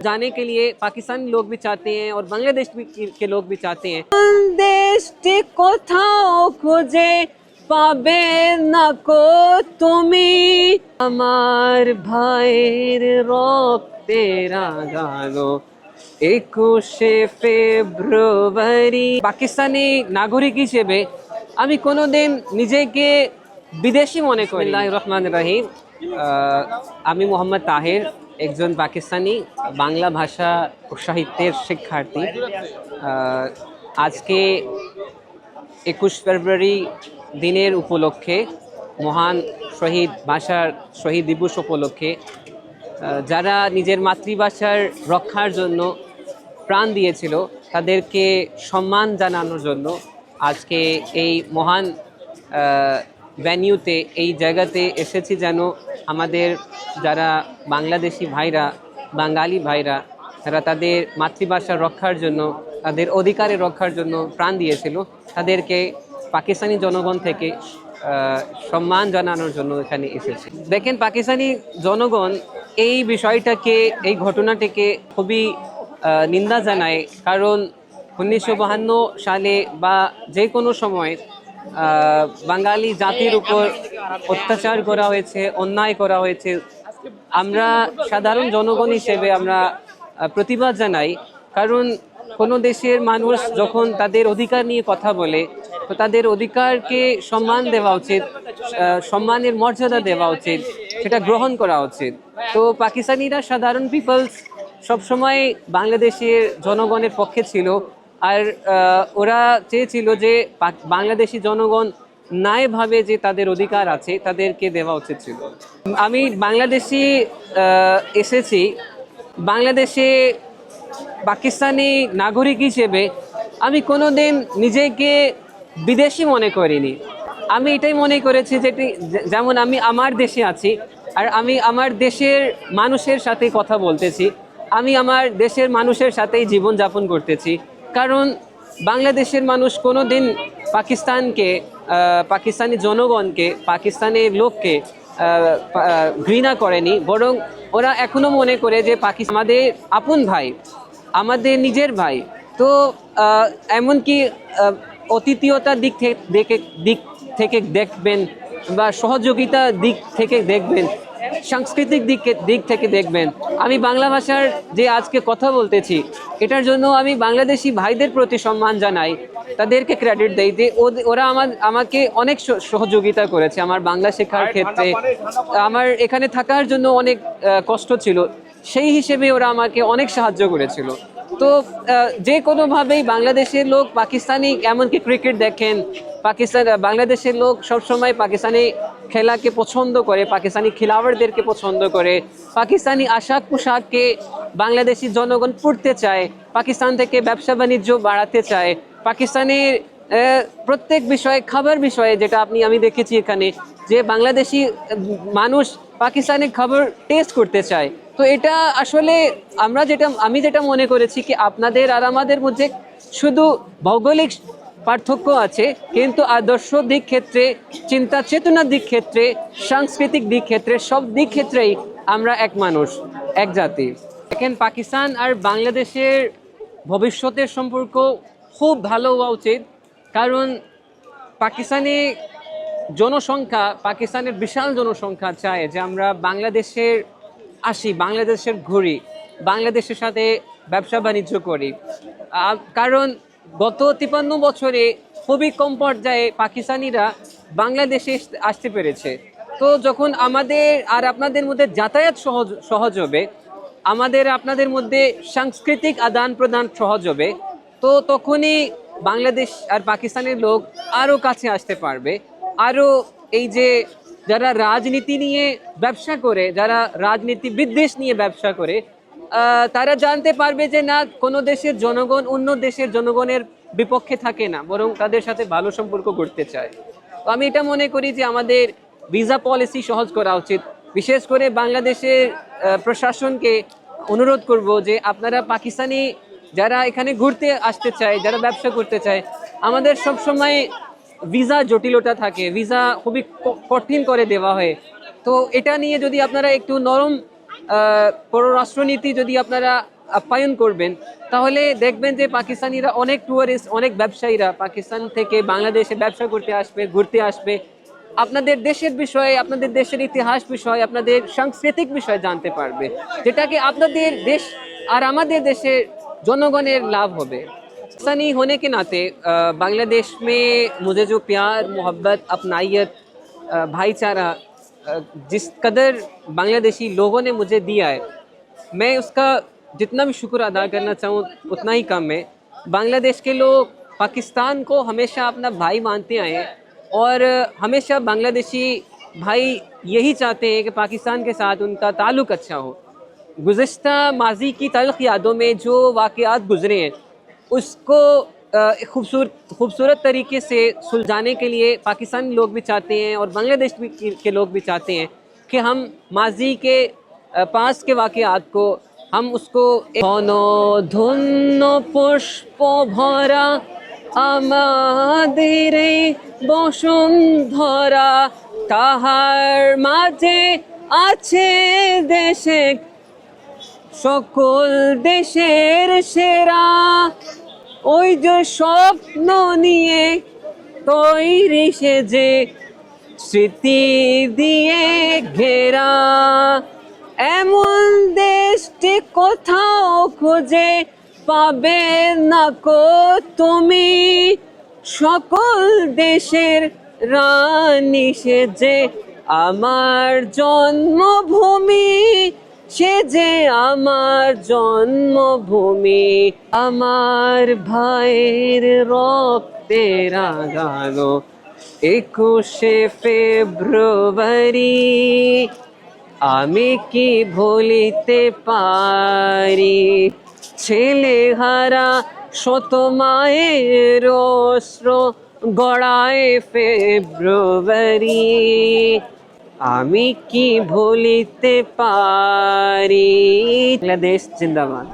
जाने के लिए पाकिस्तानी लोग भी चाहते हैं और बांग्लादेश के लोग भी चाहते हैं। देशটি কোথাও খুঁজে পাবে না কো তুমি আমার ভাইয়ের রক্তে রাঙানো 21শে ফেব্রুয়ারি। পাকিস্তানি নাগরিক হিসেবে আমি কোনোদিন নিজেকে বিদেশি মনে করি। বিসমিল্লাহির রহমানির রহিম। আমি মোহাম্মদ তাহের, একজন পাকিস্তানি বাংলা ভাষা ও সাহিত্যের শিক্ষার্থী। আজকে 21 ফেব্রুয়ারি দিনের উপলক্ষে, মহান শহীদ ভাষার শহীদ দিবস উপলক্ষে যারা নিজের মাতৃভাষার রক্ষার জন্য প্রাণ দিয়েছিল তাদেরকে সম্মান জানানোর জন্য আজকে এই মহান ভেন্যুতে, এই জায়গাতে এসেছি যেন আমাদের যারা বাংলাদেশি ভাইরা, বাঙালি ভাইরা, যারা তাদের মাতৃভাষা রক্ষার জন্য, তাদের অধিকারের রক্ষার জন্য প্রাণ দিয়েছিল, তাদেরকে পাকিস্তানি জনগণ থেকে সম্মান জানানোর জন্য এখানে এসেছি। দেখেন, পাকিস্তানি জনগণ এই বিষয়টাকে, এই ঘটনাটিকে খুবই নিন্দা জানায়। কারণ 1952 সালে বা যে কোনো সময় বাঙালি জাতির উপর অত্যাচার করা হয়েছে, অন্যায় করা হয়েছে। আমরা সাধারণ জনগণ হিসেবে আমরা প্রতিবাদ জানাই। কারণ কোনো দেশের মানুষ যখন তাদের অধিকার নিয়ে কথা বলে, তো তাদের অধিকারকে সম্মান দেওয়া উচিত, সম্মানের মর্যাদা দেওয়া উচিত, সেটা গ্রহণ করা উচিত। তো পাকিস্তানিরা, সাধারণ পিপলস সবসময় বাংলাদেশের জনগণের পক্ষে ছিল। আর ওরা চেয়েছিল যে বাংলাদেশি জনগণ ন্যায়ভাবে যে তাদের অধিকার আছে তাদেরকে দেওয়া উচিত ছিল। আমি বাংলাদেশে এসেছি, বাংলাদেশে পাকিস্তানি নাগরিক হিসেবে আমি কোনোদিন নিজেকে বিদেশি মনে করিনি। আমি এটাই মনে করেছি যে যেমন আমি আমার দেশে আছি আর আমি আমার দেশের মানুষের সাথে কথা বলতেছি, আমি আমার দেশের মানুষের সাথেই জীবনযাপন করতেছি। কারণ বাংলাদেশের মানুষ কোনো দিন পাকিস্তানকে, পাকিস্তানি জনগণকে, পাকিস্তানের লোককে ঘৃণা করেনি, বরং ওরা এখনও মনে করে যে পাকিস্তান আমাদের আপন ভাই, আমাদের নিজের ভাই। তো এমনকি অতিথিয়তার দিক থেকে দেখবেন বা সহযোগিতার দিক থেকে দেখবেন, সাংস্কৃতিক দিক থেকে দেখবেন, আমি বাংলা ভাষার যে আজকে কথা বলতেছি এটার জন্য আমি বাংলাদেশি ভাইদের প্রতি সম্মান জানাই, তাদেরকে ক্রেডিট দেই যে ওরা আমাকে অনেক সহযোগিতা করেছে আমার বাংলা শেখার ক্ষেত্রে। আমার এখানে থাকার জন্য অনেক কষ্ট ছিল, সেই হিসেবে ওরা আমাকে অনেক সাহায্য করেছিল। তো যে কোনোভাবেই বাংলাদেশের লোক পাকিস্তানি, এমনকি ক্রিকেট দেখেন, বাংলাদেশের লোক সবসময় পাকিস্তানি খেলাকে পছন্দ করে, পাকিস্তানি খেলোয়াড়দেরকে পছন্দ করে, পাকিস্তানি পোশাককে বাংলাদেশি জনগণ পড়তে চায়, পাকিস্তান থেকে ব্যবসা বাণিজ্য বাড়াতে চায়, পাকিস্তানের প্রত্যেক বিষয়ে, খাবার বিষয়ে, যেটা আমি দেখেছি এখানে, যে বাংলাদেশি মানুষ পাকিস্তানি খাবার টেস্ট করতে চায়। তো এটা আসলে আমি যেটা মনে করেছি কি আপনাদের আর আমাদের মধ্যে শুধু ভৌগোলিক পার্থক্য আছে, কিন্তু আদর্শ দিক ক্ষেত্রে, চিন্তা চেতনার দিক ক্ষেত্রে, সাংস্কৃতিক দিক ক্ষেত্রে, সব দিক ক্ষেত্রেই আমরা এক মানুষ, এক জাতি। দেখেন, পাকিস্তান আর বাংলাদেশের ভবিষ্যতের সম্পর্ক খুব ভালো হওয়া উচিত। কারণ পাকিস্তানের বিশাল জনসংখ্যা চায় যে আমরা বাংলাদেশের আসি, বাংলাদেশের ঘুরি, বাংলাদেশের সাথে ব্যবসা বাণিজ্য করি। কারণ গত 53 বছরে খুবই কম পর্যায়ে পাকিস্তানিরা বাংলাদেশে আসতে পেরেছে। তো যখন আমাদের আর আপনাদের মধ্যে যাতায়াত সহজ হবে, আমাদের আপনাদের মধ্যে সাংস্কৃতিক আদান প্রদান সহজ হবে, তো তখনই বাংলাদেশ আর পাকিস্তানের লোক আরও কাছে আসতে পারবে। আরও এই যে যারা রাজনীতি নিয়ে ব্যবসা করে, যারা রাজনীতি বিদ্বেষ নিয়ে ব্যবসা করে, তারা জানতে পারবে যে না, কোনো দেশের জনগণ অন্য দেশের জনগণের বিপক্ষে থাকে না, বরং তাদের সাথে ভালো সম্পর্ক করতে চায়। তো আমি এটা মনে করি যে আমাদের ভিসা পলিসি সহজ করা উচিত। বিশেষ করে বাংলাদেশের প্রশাসনকে অনুরোধ করব যে আপনারা পাকিস্তানি যারা এখানে ঘুরতে আসতে চায়, যারা ব্যবসা করতে চায়, আমাদের সবসময় ভিসা জটিলতা থাকে, ভিসা খুবই কঠিন করে দেওয়া হয়। তো এটা নিয়ে যদি আপনারা একটু নরম পররাষ্ট্রনীতি যদি আপনারা আপ্যায়ন করবেন, তাহলে দেখবেন যে পাকিস্তানিরা অনেক ট্যুরিস্ট, অনেক ব্যবসায়ীরা পাকিস্তান থেকে বাংলাদেশে ব্যবসা করতে আসবে, ঘুরতে আসবে, আপনাদের দেশের বিষয়ে, আপনাদের দেশের ইতিহাস বিষয়ে, আপনাদের সাংস্কৃতিক বিষয়ে জানতে পারবে, যেটাকে আপনাদের দেশ আর আমাদের দেশের जनगणेर लाभ होवे। पाकिस्तानी होने के नाते बांग्लादेश में मुझे जो प्यार, मोहब्बत, अपनाइयत, भाईचारा जिस कदर बांग्लादेशी लोगों ने मुझे दिया है, मैं उसका जितना भी शुक्र अदा करना चाहूँ उतना ही कम है। बांग्लादेश के लोग पाकिस्तान को हमेशा अपना भाई मानते आए हैं और हमेशा बांग्लादेशी भाई यही चाहते हैं कि पाकिस्तान के साथ उनका ताल्लुक़ अच्छा हो। गुज़िश्ता माजी की तल्ख़ यादों में जो वाक़यात गुज़रे हैं उसको खूबसूरत तरीके से सुलझाने के लिए पाकिस्तानी लोग भी चाहते हैं और बांग्लादेश के लोग भी चाहते हैं कि हम माजी के पास के वाक़यात को हम उसको धन्य पुष्प भरा आमादेर बसुंधरा ताहार माझे आछे देशे सकल देशेर सेरा ওই যে স্বপ্ন নিয়ে তৈরি সেজে স্মৃতি দিয়ে ঘেরা এমন দেশটি কোথাও খুঁজে পাবে না কো তুমি সকল দেশের রানী সেজে আমার জন্মভূমি সেজে আমার জন্মভূমি আমার ভাইয়ের রক্তে রাঙানো 21শে ফেব্রুয়ারি আমি কি ভুলিতে পারি ছেলেহারা শত মায়ের অশ্র গড়ায় ফেব্রুয়ারি আমি কি ভুলিতে পারি। বাংলাদেশ জিন্দাবাদ।